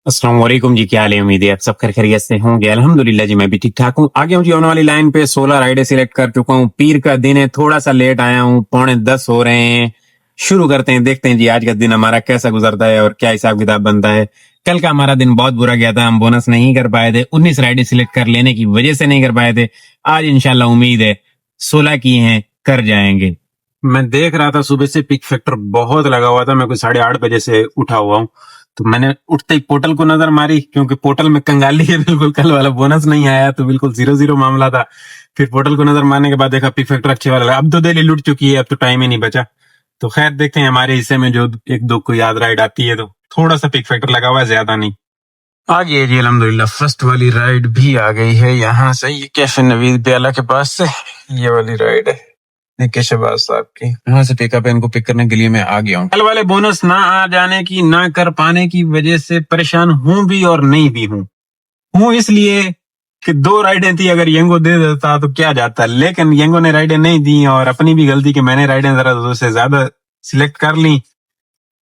अस्सलाम वालेकुम जी, क्या हाल है? उम्मीद है आप सब खैरियत से होंगे। अल्हम्दुलिल्लाह जी, मैं भी ठीक ठाक हूँ। आ गया हूँ जी होने वाली लाइन पे। 16 राइडें सिलेक्ट कर चुका हूँ। पीर का दिन है, थोड़ा सा लेट आया हूँ, 9:45 हो रहे हैं। शुरू करते हैं, देखते हैं जी आज का दिन हमारा कैसा गुजरता है और क्या हिसाब किताब बनता है। कल का हमारा दिन बहुत बुरा गया था, हम बोनस नहीं कर पाए थे। 19 राइडें सिलेक्ट कर लेने की वजह से नहीं कर पाए थे। आज इंशाल्लाह उम्मीद है 16 की हैं, कर जाएंगे। मैं देख रहा था सुबह से पिक फैक्टर बहुत लगा हुआ था। मैं कोई 8:30 बजे से उठा हुआ हूँ। तो मैंने उठते ही पोर्टल को नजर मारी, क्योंकि पोर्टल में कंगाली है बिल्कुल। कल वाला बोनस नहीं आया तो बिल्कुल 0-0 मामला था। फिर पोर्टल को नजर मारने के बाद देखा पिक फैक्टर अच्छे वाला लगा। अब तो दिल्ली लुट चुकी है, अब तो टाइम ही नहीं बचा। तो खैर देखते हैं हमारे हिस्से में जो एक दो को याद राइड आती है, तो थोड़ा सा पिक फैक्टर लगा हुआ है, ज्यादा नहीं। आ गई है जी अल्हम्दुलिल्लाह, फर्स्ट वाली राइड भी आ गई है यहाँ से। ये कैफे नवीद प्याला के पास से ये वाली राइड है के शहबाज साहब की। यहाँ से पिकअप है, इनको पिक करने के लिए मैं आ गया हूँ। कल वाले बोनस ना आ जाने की, ना कर पाने की वजह से परेशान हूँ भी और नहीं भी हूँ इसलिए कि 2 राइडें थी, अगर यंगो दे देता तो क्या जाता। लेकिन यंगो ने राइडें नहीं दी और अपनी भी गलती कि मैंने राइडें जरा 2 से ज्यादा सिलेक्ट कर ली।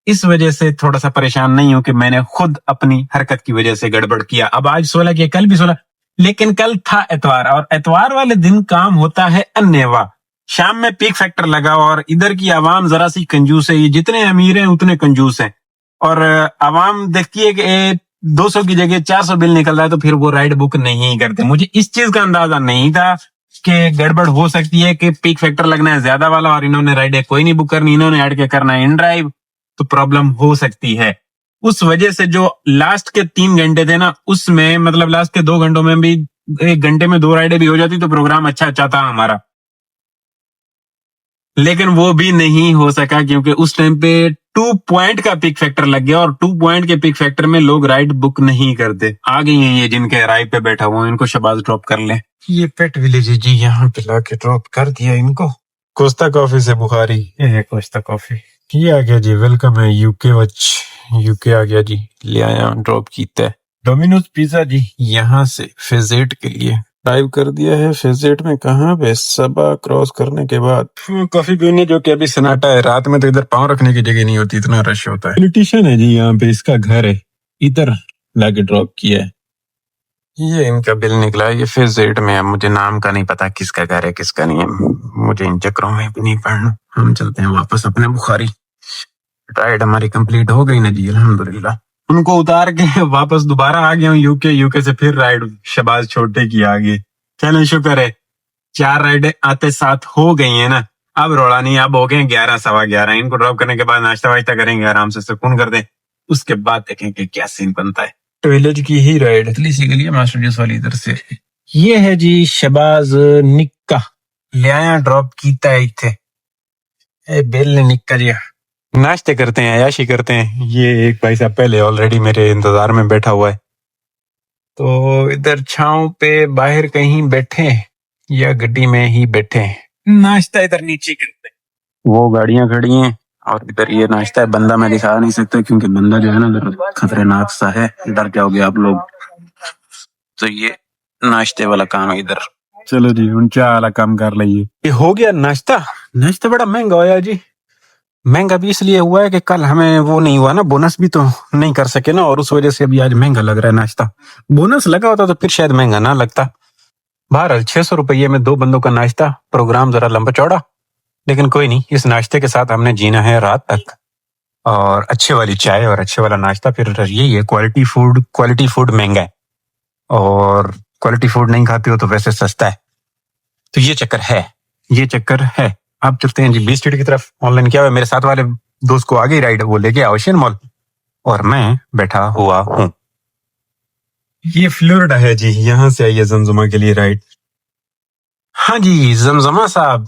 इस वजह से थोड़ा सा परेशान नहीं हूं कि मैंने खुद अपनी हरकत की वजह से गड़बड़ किया। अब आज 16 किया, कल भी 16, लेकिन कल था एतवार और एतवार वाले दिन काम होता है अन्नेवा। शाम में पीक फैक्टर लगा और इधर की आवाम जरा सी कंजूस है। ये जितने अमीर हैं उतने कंजूस हैं और आवाम देखती है कि 200 की जगह 400 बिल निकल रहा है तो फिर वो राइड बुक नहीं करते। मुझे इस चीज का अंदाजा नहीं था कि गड़बड़ हो सकती है कि पीक फैक्टर लगना है ज्यादा वाला और इन्होंने राइड कोई नहीं बुक करनी, इन्होंने ऐड के करना है इन ड्राइव, तो प्रॉब्लम हो सकती है। उस वजह से जो लास्ट के 3 घंटे थे ना, उसमें मतलब लास्ट के 2 घंटों में भी 1 घंटे में 2 राइडें भी हो जाती तो प्रोग्राम अच्छा था हमारा। लेकिन वो भी नहीं हो सका क्योंकि उस टाइम पे 2 पॉइंट का पिक फैक्टर लग गया और 2 पॉइंट के पिक फैक्टर में लोग राइड बुक नहीं करते। आ गई हैं ये जिनके राइड पे बैठा हुआ, इनको शबाज ड्रॉप कर ले। ये पेट विलेज है जी, यहाँ पे लाके ड्रॉप कर दिया इनको। कोस्टा कॉफी से बुखारी, ये है कोस्टा कॉफी। ये आ गया जी, वेलकम है यूके वच। यूके आ गया जी, ले आया ड्रॉप कीता है। डोमिनोज पिज्जा जी, यहाँ से फेजेट के लिए ड्राइव कर दिया है। फेजेट में कहाँ पे, सबा क्रॉस करने के बाद कॉफी पीने, जो कि अभी सन्नाटा है। रात में तो इधर पाँव रखने की जगह नहीं होती, इतना रश होता है। पॉलिटिशियन है जी यहाँ पे, इसका घर है, इधर लाके ड्रॉप किया है। ये इनका बिल निकला है, ये फेजेट में है। मुझे नाम का नहीं पता किसका घर है किसका नहीं है, मुझे इन चक्रों में भी नहीं पढ़ना। हम चलते हैं वापस अपने बुखारी। राइड हमारी कंप्लीट हो गई ना जी अल्हम्दुलिल्लाह। उनको उतार के वापस दोबारा आ गया हूँ यूके से फिर राइड शबाज छोटे की आ गई। चलो शुक्र है 4 राइडें आते साथ हो गई है ना, अब रोड़ा नहीं। अब हो गए 11 सवा 11। इनको ड्रॉप करने के बाद नाश्ता वाश्ता करेंगे, आराम से सुकून कर दें, उसके बाद देखेंगे क्या सीन बनता है। तो विलेज की ही राइड इतनी सी गली है मास्टर जूस वाली इधर से। ये है जी शबाज निक्का, ले आया ड्रॉप कीता है इथे। बिल ने निक्का जी नाश्ते करते हैं, अयाशी करते हैं। ये एक भाई साहब पहले ऑलरेडी मेरे इंतजार में बैठा हुआ है, तो इधर छांव पे बाहर कहीं बैठे या गड्डी में ही बैठे, नाश्ता इधर नीचे करते हैं। वो गाड़ियां खड़ी हैं और इधर ये नाश्ता है। बंदा मैं दिखा नहीं सकता क्योंकि बंदा जो है ना खतरनाक सा है, डर जाओगे आप लोग। तो ये नाश्ते वाला काम है इधर। चलो जी ऊंचा वाला काम कर लीजिए। ये हो गया नाश्ता। नाश्ता बड़ा महंगा होया जी। महंगा भी इसलिए हुआ है कि कल हमें वो नहीं हुआ ना, बोनस भी तो नहीं कर सके ना, और उस वजह से अभी आज महंगा लग रहा है नाश्ता। बोनस लगा होता तो फिर शायद महंगा ना लगता। बहरहाल 600 रुपये में 2 बंदों का नाश्ता, प्रोग्राम जरा लंबा चौड़ा, लेकिन कोई नहीं। इस नाश्ते के साथ हमने जीना है रात तक। और अच्छे वाली चाय और अच्छे वाला नाश्ता, फिर यही है क्वालिटी फूड महंगा है और क्वालिटी फूड नहीं खाते हो तो वैसे सस्ता है। तो ये चक्कर है। आप चलते हैं जी बी स्ट्रीट की तरफ। ऑनलाइन क्या हुआ, मेरे साथ वाले दोस्त को आ गई राइड, वो लेके ओशियन मॉल और मैं बैठा हुआ हूँ। ये फ्लोरिडा है जी, यहाँ से आई है जमजमा के लिए राइड। हाँ जी जमजमा साहब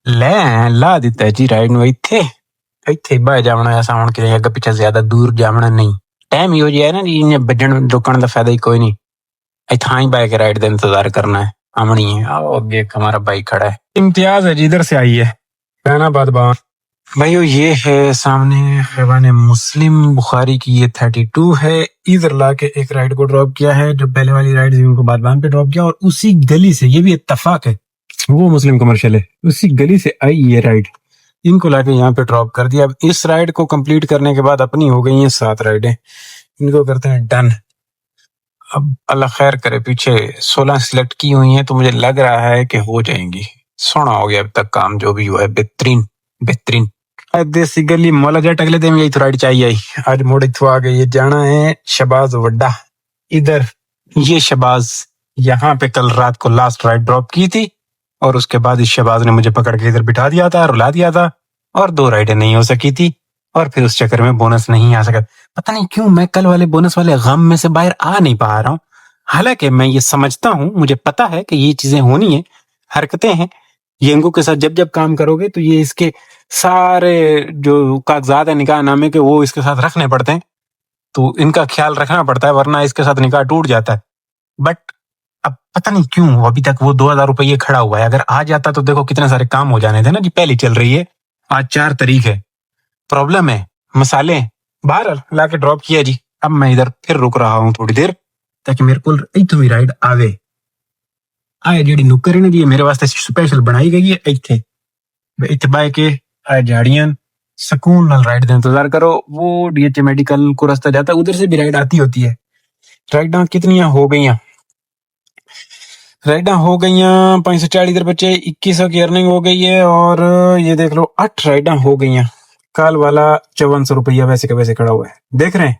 ला दिता है जी राइड में। इथे बह जावना ऐसा होने के लिए, अगर पीछे ज्यादा दूर जावना नहीं। टाइम ही हो जाए ना जी, इन्हें बजन रुकने का फायदा ही कोई नहीं। इतना ही बह के राइड का इंतजार करना है। आमनी है, आओ आगे हमारा बाइक खड़ा है। इम्तियाज है जी, इधर से आई है फैनाबाद बावन। भाइयों ये है सामने खैबान मुस्लिम बुखारी की, ये 32 है। इधर लाके एक राइड को ड्रॉप किया है, जो पहले वाली राइड थी उनको बादबान पे ड्रॉप किया, और उसी गली से, ये भी इत्तफाक है, वो मुस्लिम कमर्शियल है, उसी गली से आई ये राइड। इनको लाके यहाँ पे ड्रॉप कर दिया। अब इस राइड को कंप्लीट करने के बाद अपनी हो गई हैं 7 राइडें। इनको करते हैं डन। अब अल्लाह खैर करे, पीछे 16 सिलेक्ट की हुई हैं तो मुझे लग रहा है कि हो जाएंगी। सोना हो गया अब तक काम, जो भी हुआ है बेहतरीन बेहतरीन। देसी गली मोला जट अगले दिन यही थोड़ी चाहिए आई। आज मोड़ इथो आ गई, जाना है शबाज वड्डा। इधर ये शबाज यहाँ पे कल रात को लास्ट राइड ड्रॉप की थी और उसके बाद इस शबाज ने मुझे पकड़ के इधर बिठा दिया था, रुला दिया था और 2 राइडें नहीं हो सकी थी और फिर उस चक्कर में बोनस नहीं आ सका। पता नहीं क्यों मैं कल वाले बोनस वाले गम में से बाहर आ नहीं पा रहा हूँ। हालांकि मैं ये समझता हूँ, मुझे पता है कि ये चीजें होनी है, हरकतें हैं। येंगो के साथ जब जब काम करोगे तो ये इसके सारे जो कागजात है निकाह नामे के, वो इसके साथ रखने पड़ते हैं, तो इनका ख्याल रखना पड़ता है, वरना इसके साथ निकाह टूट जाता है। बट अब पता नहीं क्यों अभी तक वो 2000 रुपये खड़ा हुआ है। अगर आ जाता तो देखो कितने सारे काम हो जाने थे ना जी। पहली चल रही है, आज 4 तारीख है। प्रॉब्लम है मसाले बाहर लाके ड्रॉप किया जी। अब मैं इधर फिर रुक रहा हूँ थोड़ी देर, ताकि मेरे को इतनी भी राइड आवे आए। जेडी नुक्कर है ना जी, मेरे वास्ते स्पेशल बनाई गई है। इतने इतने बाय के आए झाड़ियां सुकून नाल राइड का इंतजार करो। वो डीएचए मेडिकल को रास्ता जाता है, उधर से भी राइड आती होती है। राइडा कितनी हो गई? राइडा हो गई 540 इधर बच्चे, 2100 की अर्निंग हो गई है। और ये देख लो 8 राइडा हो गई। काल वाला 5400 रुपया वैसे का वैसे खड़ा हुआ है, देख रहे हैं।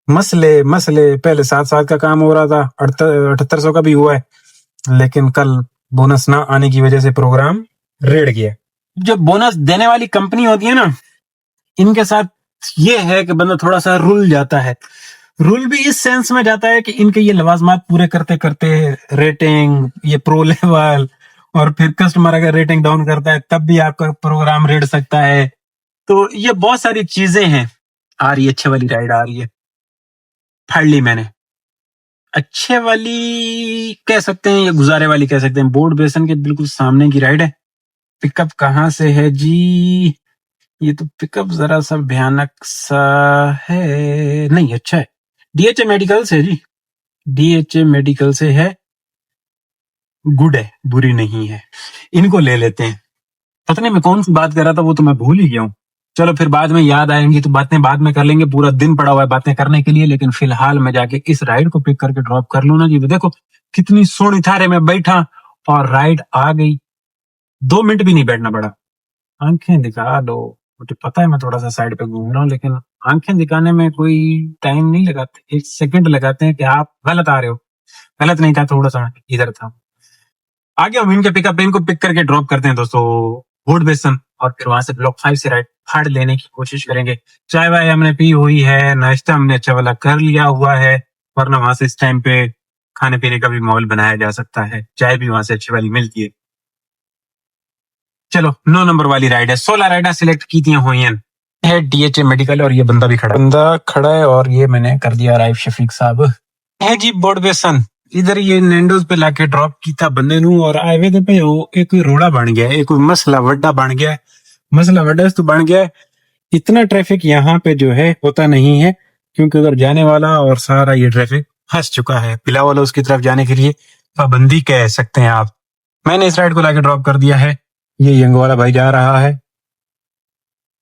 मसले मसले पहले 7 का काम हो रहा था, 7800 का भी हुआ है, लेकिन कल बोनस ना आने की वजह से प्रोग्राम रेड गया। जो बोनस देने वाली कंपनी होती है ना, इनके साथ ये है कि बंदा थोड़ा सा रुल जाता है। रूल भी इस सेंस में जाता है कि इनके ये लवाजमात पूरे करते करते रेटिंग, ये प्रो लेवल, और फिर कस्टमर अगर रेटिंग डाउन करता है तब भी आपका प्रोग्राम रेड सकता है। तो ये बहुत सारी चीजें हैं। आ रही अच्छे वाली राइड आ रही है, फाड़ ली मैंने। अच्छे वाली कह सकते हैं या गुजारे वाली कह सकते हैं। बोर्ड बेसन के बिल्कुल सामने की राइड है। पिकअप कहाँ से है जी? ये तो पिकअप जरा सा भयानक सा है। नहीं, अच्छा है, डीएचए मेडिकल से जी, डीएचए मेडिकल से है। गुड है, बुरी नहीं है। इनको ले लेते हैं। पता नहीं मैं कौन सी बात कर रहा था, वो तो मैं भूल ही गया हूँ। चलो फिर बाद में याद आएंगी तो बातें बाद में कर लेंगे। पूरा दिन पड़ा हुआ है बातें करने के लिए, लेकिन फिलहाल मैं जाके इस राइड को पिक करके ड्रॉप कर लूँ ना जी। देखो कितनी सोनी थारे में बैठा और राइड आ गई। 2 मिनट भी नहीं बैठना पड़ा। आंखें दिखा दो। मुझे पता है मैं थोड़ा सा साइड पे घूम रहा हूँ, लेकिन आंखें दिखाने में कोई टाइम नहीं लगाते। 1 सेकंड लगाते हैं कि आप गलत आ रहे हो। गलत नहीं था, थोड़ा सा इधर था। आगे हम इनके पिकअप इनको पिक करके ड्रॉप करते हैं दोस्तों वुड बेसन, और फिर वहां से ब्लॉक 5 से राइट फाड़ लेने की कोशिश करेंगे। चाय वाय हमने पी हुई है, नाश्ता हमने अच्छा वाला कर लिया हुआ है, वरना वहां से इस टाइम पे खाने पीने का भी माहौल बनाया जा सकता है। चाय भी वहां से अच्छी वाली मिलती है। चलो 9 नंबर वाली राइड है। 16 राइडा सिलेक्ट की थी हुई है डीएचए मेडिकल, और ये बंदा भी खड़ा है और ये मैंने कर दिया राइफ शफीक साहब है जी बोर्ड बेसन। इधर ये नैंडोज पे लाके ड्रॉप की था बंदे नू, और हाईवे दे पे एक रोड़ा बन गया, एक मसला वड्डा बन गया। मसला वड्डा तो बन गया, इतना ट्रैफिक यहाँ पे जो है होता नहीं है, क्योंकि उधर जाने वाला और सारा ये ट्रैफिक फंस चुका है। पिला वाला उसकी तरफ जाने के लिए पाबंदी कह सकते हैं आप। मैंने इस राइड को लाके ड्रॉप कर दिया है। ये यंग वाला भाई जा रहा है,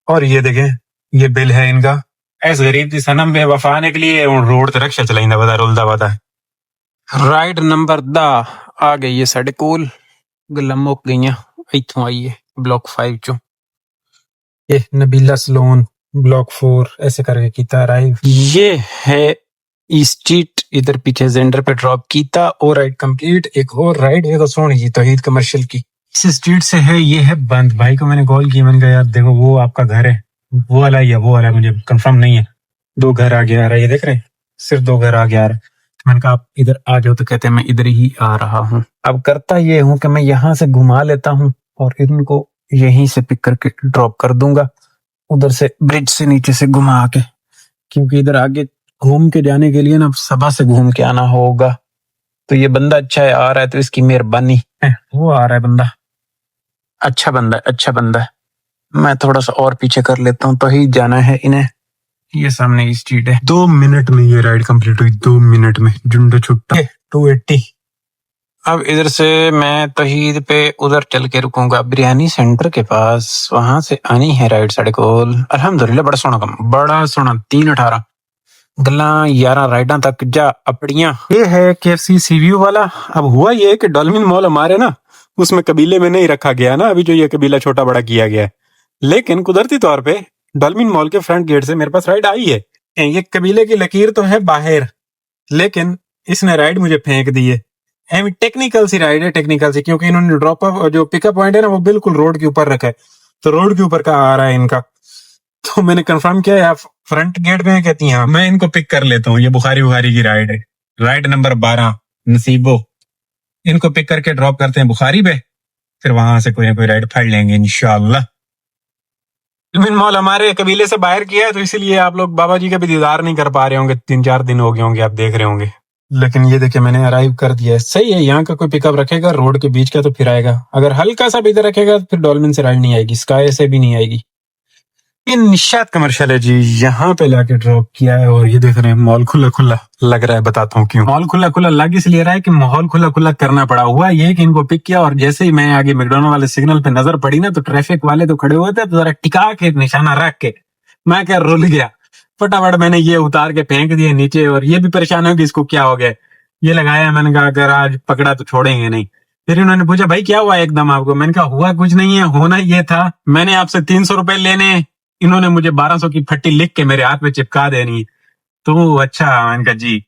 और ये देखें ये बिल है इनका। ऐस गरीब की सनम बेवफा आने के लिए रोड ते रक्षा चलाइंदा बता रुलदा बता। राइड नंबर 10 आ गई है साढ़े कोल, गल्लां मुक गईयां। इत्थों आई है ब्लॉक 5 चो, ये नबीला सलोन ब्लॉक 4 ऐसे करके कीता राइड। ये है स्ट्रीट, इधर पीछे जेंडर पे ड्रॉप कीता और राइड कंप्लीट। एक और राइड है सोनी जी तौहीद कमर्शियल की, इस स्ट्रीट से है। ये है बंद। भाई को मैंने कॉल की, मैंने कहा यार देखो वो आपका घर है, वो वाला या वो वाला मुझे कंफर्म नहीं है। 2 घर आगे आ रहा है, ये देख रहे हैं, सिर्फ 2 घर आगे आ रहा है। तो मैंने कहा आप इधर आ जाओ, तो कहते हैं मैं इधर ही आ रहा हूँ। अब करता ये हूँ कि मैं यहाँ से घुमा लेता हूँ और इनको यहीं से पिक करके ड्रॉप कर दूंगा, उधर से ब्रिज से नीचे से घुमा के, क्योंकि इधर आगे घूम के जाने के लिए ना सभा से घूम के आना होगा। तो ये बंदा अच्छा है, आ रहा है तो इसकी मेहरबानी है। वो आ रहा है बंदा, अच्छा बंदा है, अच्छा बंदा है। मैं थोड़ा सा और पीछे कर लेता हूँ, तो ही जाना है इन्हें। ये सामने की स्ट्रीट है। 2 मिनट में ये राइड कंप्लीट हुई, 2 मिनट में जुंडो छुट्टा 280। अब इधर से मैं तहीद पे उधर चल के रुकूंगा बिरयानी सेंटर के पास, वहां से आनी है राइड साढ़े कोल। अल्हम्दुलिल्लाह बड़ा सोना काम, बड़ा सोना 318 गल्ला 11 राइडा तक जा अपड़ियां। ये है KFC सी व्यू वाला। अब हुआ ये कि डॉल्फिन मॉल हमारे ना उसमें कबीले में नहीं रखा गया ना, अभी जो ये कबीला छोटा बड़ा किया गया है, लेकिन कुदरती तौर पे डॉल्फिन मॉल के फ्रंट गेट से मेरे पास राइड आई है। ये कबीले की लकीर तो है बाहर, लेकिन इसने राइड मुझे फेंक दी है। टेक्निकल सी राइड है, टेक्निकल सी, क्योंकि इन्होंने ड्रॉप अप जो पिकअप पॉइंट है ना वो बिल्कुल रोड के ऊपर रखा है, तो रोड के ऊपर का आ रहा है इनका। तो मैंने कंफर्म किया है फ्रंट गेट में, कहती हैं मैं इनको पिक कर लेता हूँ। ये बुखारी बुखारी की राइड है, राइड नंबर 12 नसीबो। इनको पिक करके ड्रॉप करते हैं बुखारी पे, फिर वहां से कोई ना कोई राइड फाड़ लेंगे इंशाल्लाह। डॉल्फिन मॉल हमारे कबीले से बाहर किया है, तो इसीलिए आप लोग बाबा जी का भी दीदार नहीं कर पा रहे होंगे। 3-4 दिन हो गए होंगे, आप देख रहे होंगे। लेकिन ये देखिए मैंने अराइव कर दिया है। सही है, यहाँ का कोई पिकअप रखेगा रोड के बीच का तो फिर आएगा, अगर हल्का सा भी इधर रखेगा तो फिर डॉल्फिन से राइड नहीं आएगी, स्काई से भी नहीं आएगी। ये निशात कमर्शियल है जी, यहाँ पे लाके ड्रॉप किया है। और ये देख रहे हैं मॉल खुला खुला लग रहा है, बताता हूँ क्यों मॉल खुला खुला लग इसलिए रहा है कि माहौल खुला खुला करना पड़ा। हुआ ये कि इनको पिक किया और जैसे ही मैं आगे मैकडॉनल्ड वाले सिग्नल पे नजर पड़ी ना, तो ट्रैफिक वाले तो खड़े हुए थे, तो जरा टिका के निशाना रख के मैं क्या रुल गया, फटाफट मैंने ये उतार के फेंक दिए नीचे। और ये भी परेशान हो कि इसको क्या हो गया। ये लगाया, मैंने कहा अगर आज पकड़ा तो छोड़ेंगे नहीं। फिर इन्होंने पूछा भाई क्या हुआ एकदम आपको, मैंने कहा हुआ कुछ नहीं है, होना ये था मैंने आपसे 300 रुपए लेने, इन्होंने मुझे 1200 की फट्टी लिख के मेरे हाथ में चिपका देनी। तो अच्छा, मैंने कहा जी।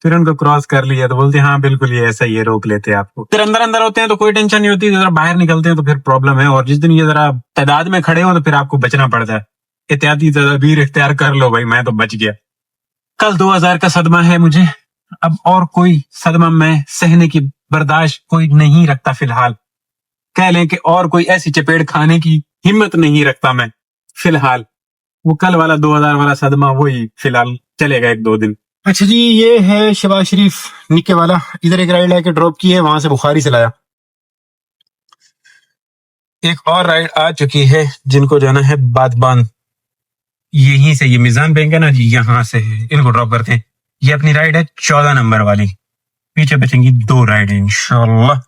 फिर उनको क्रॉस कर लिया तो बोलते हाँ बिल्कुल ये ऐसा ही है, रोक लेते हैं आपको। फिर अंदर अंदर होते हैं तो कोई टेंशन नहीं होती, जरा बाहर निकलते हैं तो फिर प्रॉब्लम है। और जिस दिन ये जरा तादाद में खड़े हो तो फिर आपको बचना पड़ता है। एहतियाती तदबीर इख्तियार कर लो भाई, मैं तो बच गया। कल 2000 का सदमा है मुझे, अब और कोई सदमा मैं सहने की बर्दाश्त कोई नहीं रखता फिलहाल। कह लें कि और कोई ऐसी चपेट खाने की हिम्मत नहीं रखता मैं फिलहाल। वो कल वाला 2000 वाला सदमा वही फिलहाल चलेगा 1-2 दिन। अच्छा जी, ये है शहबाज शरीफ निक्के वाला, इधर एक राइड लेके ड्रॉप की है, वहां से बुखारी से लाया। एक और राइड आ चुकी है जिनको जाना है बादबान, यहीं से ये मिजान बैंक है ना जी, यहाँ से इनको ड्रॉप करते हैं। ये अपनी राइड है 14 नंबर वाली, पीछे बचेंगी 2 राइड इंशाल्लाह।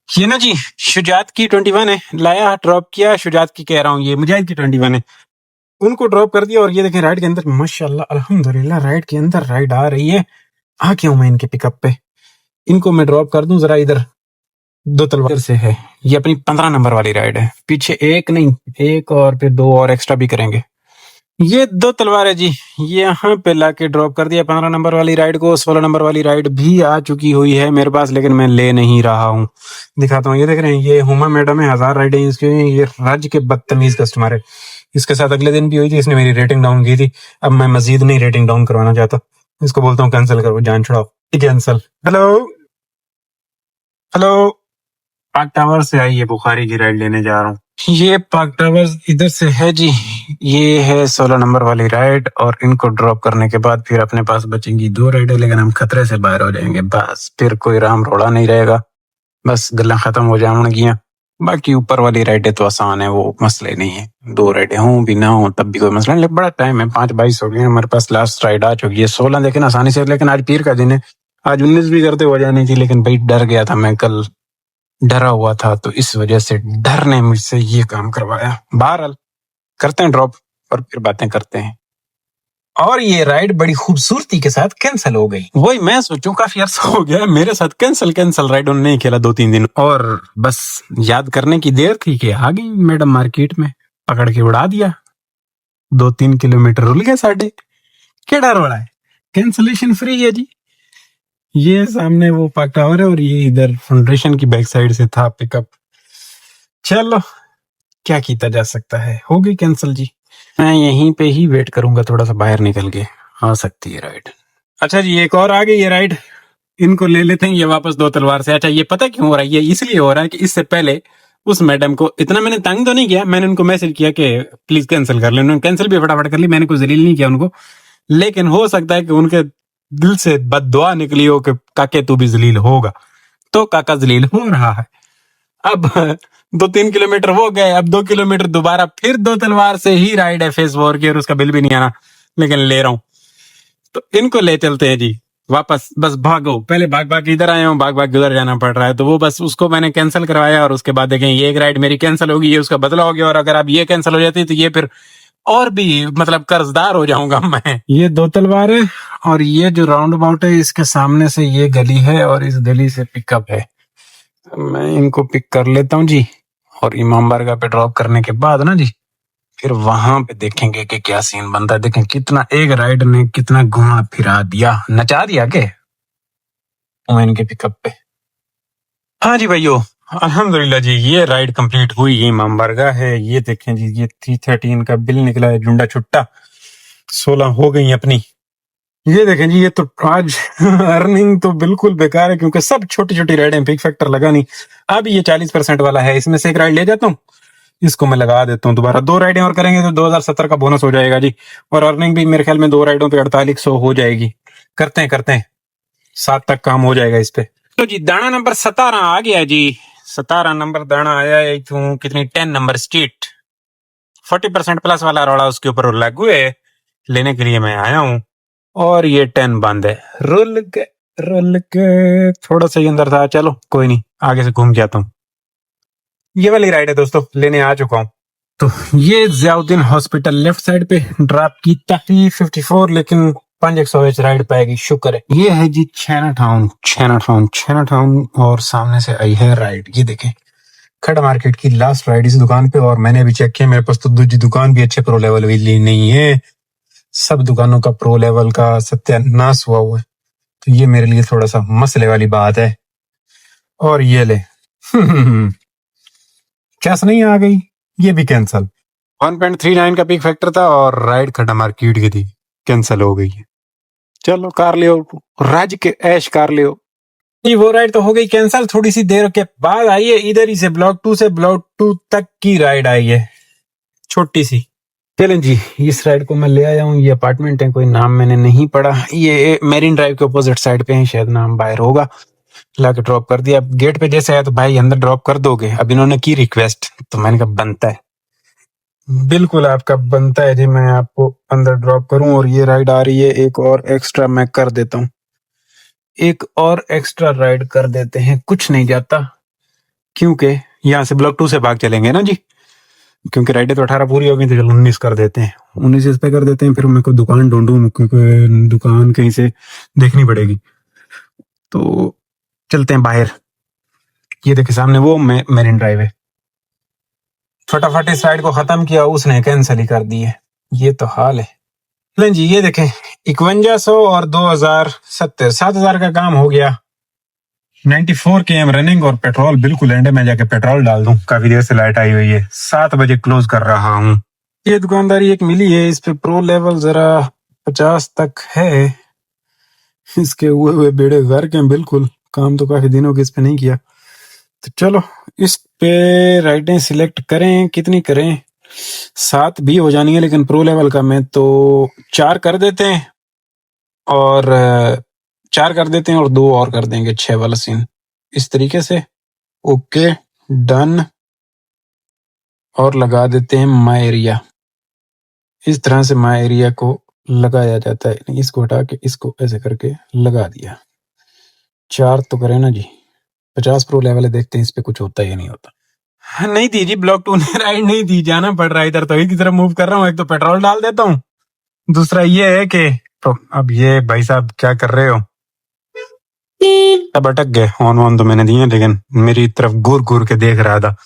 ये ना जी शुजात की 21 है, लाया ड्रॉप किया, शुजात की कह रहा हूँ, ये मुजाहिद की 21 है, उनको ड्रॉप कर दिया। और ये देखें राइड के अंदर माशाल्लाह अल्हम्दुलिल्लाह राइड के अंदर राइड आ रही है। आ क्यों मैं इनके पिकअप पे, इनको मैं ड्रॉप कर दूं जरा इधर। 2 तलवार से है, ये अपनी 15 नंबर वाली राइड है, पीछे एक नहीं एक और फिर 2 और एक्स्ट्रा भी करेंगे। ये 2 तलवार है जी, यहाँ पे लाके ड्रॉप कर दिया 15 नंबर वाली राइड को। 16 नंबर वाली राइड भी आ चुकी हुई है मेरे पास, लेकिन मैं ले नहीं रहा हूँ। दिखाता हूँ, ये देख रहे हैं ये हुमा मैडम है, 1000 राइडें इसकी। ये राज्य के बदतमीज कस्टमर है, इसके साथ अगले दिन भी हुई थी, इसने मेरी रेटिंग डाउन की थी। अब मैं मजीद नहीं रेटिंग डाउन करवाना चाहता, इसको बोलता हूँ कैंसिल करो, जान छुड़ाओ, cancel. Hello hello, park tower से आई है, बुखारी की राइड लेने जा रहा हूँ। ये पार्क टावर इधर से है जी, ये है 16 नंबर वाली राइड। और इनको ड्रॉप करने के बाद फिर अपने पास बचेंगी 2 राइडें, लेकिन हम खतरे से बाहर हो जाएंगे, बस फिर कोई राम रोड़ा नहीं रहेगा, बस गल्ला खत्म हो जाएंगियां। बाकी ऊपर वाली राइडें तो आसान है, वो मसले नहीं है, 2 राइडें हों भी ना हो तब भी कोई मसला नहीं। लेकिन बड़ा टाइम है, 5:22 हो गए हमारे पास, लास्ट राइड आ चुकी है 16, लेकिन आसानी से। लेकिन आज पीर का दिन है, आज 19 भी करते हो जानी थी, लेकिन भाई डर गया था मैं, कल डरा हुआ था, तो इस वजह से डर ने मुझसे ये काम करवाया। बहरहाल करते हैं ड्रॉप और फिर बातें करते हैं। और ये राइड बड़ी खूबसूरती के साथ कैंसिल हो गई। वही मैं सोचूं, काफी अर्सा हो गया मेरे साथ कैंसिल राइड उन्होंने नहीं खेला 2-3 दिन, और बस याद करने की देर थी कि आ गई मैडम मार्केट में, पकड़ के उड़ा दिया। 2-3 किलोमीटर रुल गए साढ़े, क्या डर हो रहा है, कैंसिलेशन फ्री है जी। ये सामने वो पार्क टावर है और ये इधर फाउंडेशन की बैक साइड से था पिकअप। चलो क्या किया जा सकता है, हो गई कैंसिल जी। मैं यहीं पे ही वेट करूंगा, थोड़ा सा बाहर निकल के आ सकती है राइड। अच्छा जी, एक और आ गई है राइड, इनको ले लेते हैं ये वापस 2 तलवार से। अच्छा ये पता क्यों हो रहा है, ये इसलिए हो रहा है कि इससे पहले उस मैडम को इतना मैंने तंग तो नहीं किया, मैंने उनको मैसेज किया कि प्लीज कैंसिल कर ले, उन्होंने कैंसिल भी फटाफट कर ली, मैंने कोई जलील नहीं किया उनको। लेकिन हो सकता है कि उनके दिल से बद्दुआ निकली हो कि काके तू भी जलील होगा, तो काका जलील हो रहा है। अब 2-3 किलोमीटर हो गए, अब 2 किलोमीटर दोबारा फिर 2 तलवार से ही राइड है फेस 4 की, और उसका बिल भी नहीं आना, लेकिन ले रहा हूं। तो इनको ले चलते हैं जी वापस। बस भागो, पहले भाग भाग इधर आया हूँ, भाग भाग उधर जाना पड़ रहा है, तो वो बस उसको मैंने कैंसिल करवाया। और उसके बाद देखें ये एक राइड मेरी कैंसिल होगी, ये उसका बदला हो गया। और अगर अब ये कैंसिल हो जाती तो ये फिर और भी मतलब कर्जदार हो जाऊंगा मैं। ये दो तलवार है और ये जो राउंड अबाउट है इसके सामने से ये गली है और इस गली से पिकअप है। मैं इनको पिक कर लेता हूँ जी और इमाम बारगाह पे ड्रॉप करने के बाद ना जी फिर वहां पे देखेंगे कि क्या सीन बनता है। देखें कितना एक राइड ने कितना घुमा फिरा दिया, नचा दिया के इनके पिकअप पे। हाँ जी भाइयों, अल्हम्दुलिल्लाह जी ये राइड कंप्लीट हुई। ये इमाम बारगाह है। ये देखें जी ये 313 का बिल निकला है, जुंडा छुट्टा 16 हो गई अपनी। ये देखें जी ये तो आज अर्निंग तो बिल्कुल बेकार है क्योंकि सब छोटी छोटी राइड है, पिक फैक्टर लगा नहीं। अब ये 40% वाला है, इसमें से एक राइड ले जाता हूँ, इसको मैं लगा देता हूँ दोबारा। 2 राइडें और करेंगे तो 2070 का बोनस हो जाएगा जी और अर्निंग भी मेरे ख्याल में 2 राइडों पे 4800 हो जाएगी। करते हैं 7 तक काम हो जाएगा इस पे। तो जी दाना नंबर 17 आ गया जी। 17 नंबर दाना आया है। कितनी 10 नंबर स्ट्रीट 40% प्लस वाला रोड़ा उसके ऊपर लागू है, लेने के लिए मैं आया हूँ और ये 10 बंद है। रुल के थोड़ा सा ही अंदर था, चलो कोई नहीं आगे से घूम के आता हूँ। ये वाली राइड है दोस्तों, लेने आ चुका हूँ। तो ये जियाउद्दीन हॉस्पिटल लेफ्ट साइड पे ड्रॉप की थी 54, लेकिन 5 राइड पाएगी, शुक्र है। ये है जी छैना टाउन और सामने से आई है राइड। ये देखें खड़ मार्केट की लास्ट राइड इस दुकान पे और मैंने भी चेक किया, मेरे पास तो दूसरी दुकान भी अच्छे प्रो लेवल वाली नहीं है, सब दुकानों का प्रो लेवल का सत्यानाश हुआ है। तो ये मेरे लिए थोड़ा सा मसले वाली बात है। और ये ले कैस नहीं आ गई, ये भी कैंसल। 1.39 का पिक फैक्टर था और राइड खड्डा मार्केट की थी, कैंसल हो गई है। चलो कार लियो, राज के ऐश कार लियो। ये वो राइड तो हो गई कैंसल। थोड़ी सी देर के बाद आई है इधर ही से ब्लॉक 2 से ब्लॉक 2 तक की राइड आई है, छोटी सी। चलें जी इस राइड को मैं ले आया हूँ। ये अपार्टमेंट है, कोई नाम मैंने नहीं पढ़ा। ये मेरीन ड्राइव के अपोजिट साइड पे है, शायद नाम बाहर होगा। लाके ड्रॉप कर दिया। गेट पे जैसे आया तो भाई अंदर ड्रॉप कर दोगे, अब इन्होंने की रिक्वेस्ट तो मैंने कहा बनता है, बिल्कुल आपका बनता है जी, मैं आपको अंदर ड्रॉप करूं। और ये राइड आ रही है, एक और एक्स्ट्रा मैं कर देता हूं, एक और एक्स्ट्रा राइड कर देते हैं, कुछ नहीं जाता क्योंकि यहाँ से ब्लॉक 2 से भाग चलेंगे ना जी, क्योंकि राइडें तो 18 पूरी हो गई, तो चलो 19 कर देते हैं, 19 इस पे कर देते हैं। फिर मेरे को दुकान ढूंढूं क्योंकि दुकान कहीं से देखनी पड़ेगी, तो चलते हैं बाहर। ये देखे सामने वो मेरीन ड्राइव है। फटाफट इस राइड को खत्म किया, उसने कैंसिल ही कर दी है। ये तो हाल है। लें जी ये देखें 5100 और 2070 7000 का काम हो गया। 94 km रनिंग और पेट्रोल बिल्कुल एंड में जाके पेट्रोल डाल दूं, काफी देर से लाइट आई हुई है। 7 बजे क्लोज कर रहा हूँ। ये दुकानदारी एक मिली है, इस पे प्रो लेवल जरा 50 तक है। इसके हुए बेड़े गर्क हैं, बिल्कुल काम तो काफी दिनों के इस पे नहीं किया। तो चलो इस पे राइडें सिलेक्ट करें, कितनी करें? 7 भी हो जानी है, लेकिन प्रो लेवल का मैं तो 4 कर देते हैं और 4 कर देते हैं और 2 और कर देंगे, 6 वाला सीन इस तरीके से। Okay done. और लगा देते हैं माई एरिया। इस तरह से माई एरिया को लगाया जाता है, इसको हटा के इसको ऐसे करके लगा दिया। 4 तो करें ना जी, 50 प्रो लेवल है, देखते हैं इस पे कुछ होता है या नहीं होता। नहीं दी जी, ब्लॉक 2 ने राइड नहीं दी, जाना पड़ रहा है इधर, तो इसी तरफ मूव कर रहा हूँ। एक तो पेट्रोल डाल देता हूँ, दूसरा ये है कि तो अब ये भाई साहब क्या कर रहे हो? अब अटक गए। ऑन तो मैंने दिए, लेकिन मेरी तरफ घूर घूर के देख रहा था।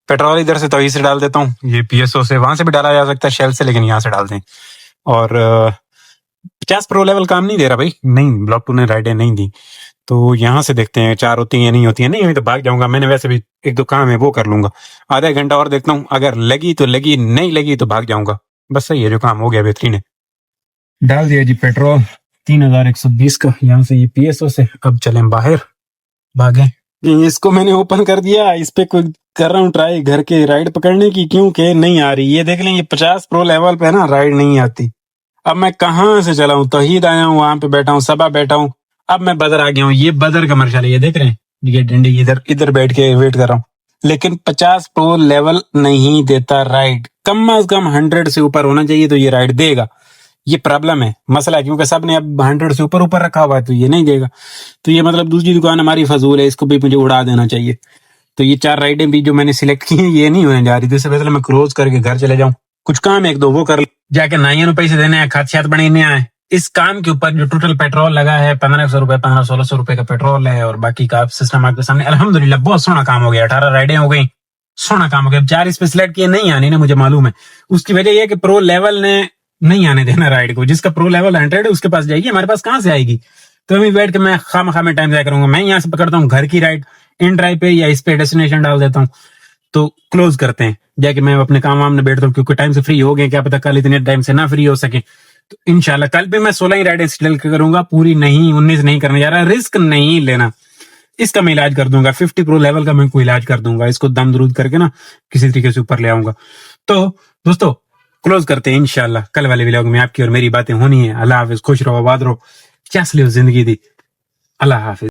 पेट्रोल इधर से तो इसे डाल देता हूँ, ये पीएसओ से वहां से भी डाला जा सकता है, शेल से, लेकिन यहाँ से डाल दें। और 50 प्रो लेवल काम नहीं दे रहा भाई, नहीं ब्लॉक 2 ने राइडें नहीं दी, तो यहाँ से देखते हैं 4 होती है नहीं होती है। नहीं अभी तो भाग जाऊंगा, मैंने वैसे भी एक दो काम है वो कर लूंगा, आधा घंटा और देखता हूँ, अगर लगी तो लगी, नहीं लगी तो भाग जाऊंगा। बस सही है, जो काम हो गया बेहतरीन है। डाल दिया जी पेट्रोल 3120 का यहाँ से, ये पीएसओ से। अब चलें बाहर, भागे। इसको मैंने ओपन कर दिया, इस पे कोई कर रहा हूँ ट्राई घर के राइड पकड़ने की, क्योंकि नहीं आ रही। ये देख लें, ये 50 प्रो लेवल पे ना राइड नहीं आती। अब मैं कहाँ से चलाऊं? तौहीद आया हूँ, वहां पे बैठा हूँ, सबा बैठा हूँ, अब मैं बदर आ गया हूँ। ये बदर कमर्शियल है, ये देख रहे हैं, ये डंडी इधर इधर बैठ के वेट कर रहा हूँ, लेकिन 50 प्रो लेवल नहीं देता राइड। कम अज कम 100 से ऊपर होना चाहिए तो ये राइड देगा। ये प्रॉब्लम है, मसला है, क्योंकि सबने अब 100 से ऊपर ऊपर रखा हुआ है, तो ये नहीं देगा। तो ये मतलब दूसरी दुकान हमारी फजूल है, इसको भी मुझे उड़ा देना चाहिए। तो ये 4 राइडें भी जो मैंने सिलेक्ट की हैं, ये नहीं होने जा रही। तो इससे पहले मैं क्लोज करके घर चले जाऊं, कुछ काम एक दो वो कर जाके नाइया पैसे देने हैं, खाद शाद बनाने आए। इस काम के ऊपर जो टोटल पेट्रोल लगा है 1500 रुपए, 1500-1600 रुपए का पेट्रोल है और बाकी का सिस्टम आपके सामने। अल्हम्दुलिल्लाह बहुत सोना काम हो गया, 18 राइडें हो गई, सोना काम हो गया। 4 इस पे सिलेक्ट किए नहीं आनी ना, मुझे मालूम है। उसकी वजह यह है कि प्रो लेवल ने नहीं आने देना राइड को। जिसका प्रो लेवल 100 है उसके पास जाएगी, हमारे पास कहां से आएगी। तो अभी बैठ के मैं खामा में टाइम जाया करूंगा। मैं यहाँ से पकड़ता हूँ घर की राइड इन ड्राइव पे या इस पे डेस्टिनेशन डाल देता हूँ। तो क्लोज करते हैं जाके, मैं अपने काम वाम में बैठता हूँ क्योंकि टाइम से फ्री हो गए, क्या पता कल इतने टाइम से ना फ्री हो सके। तो इंशाल्लाह कल भी मैं 16 ही राइडें सेटल करूंगा, पूरी नहीं 19 नहीं करने जा रहा। रिस्क नहीं लेना, इसका मैं इलाज कर दूंगा। 50 प्रो लेवल का मैं कोई इलाज कर दूंगा, इसको दम दरूद करके ना किसी तरीके से ऊपर ले आऊंगा। तो दोस्तों क्लोज करते हैं इंशाल्लाह। कल वाले व्लॉग में आपकी और मेरी बातें होनी है। अल्लाह हाफिज, खुश रहो, आबाद रहो, क्या जिंदगी दी। अल्लाह हाफिज।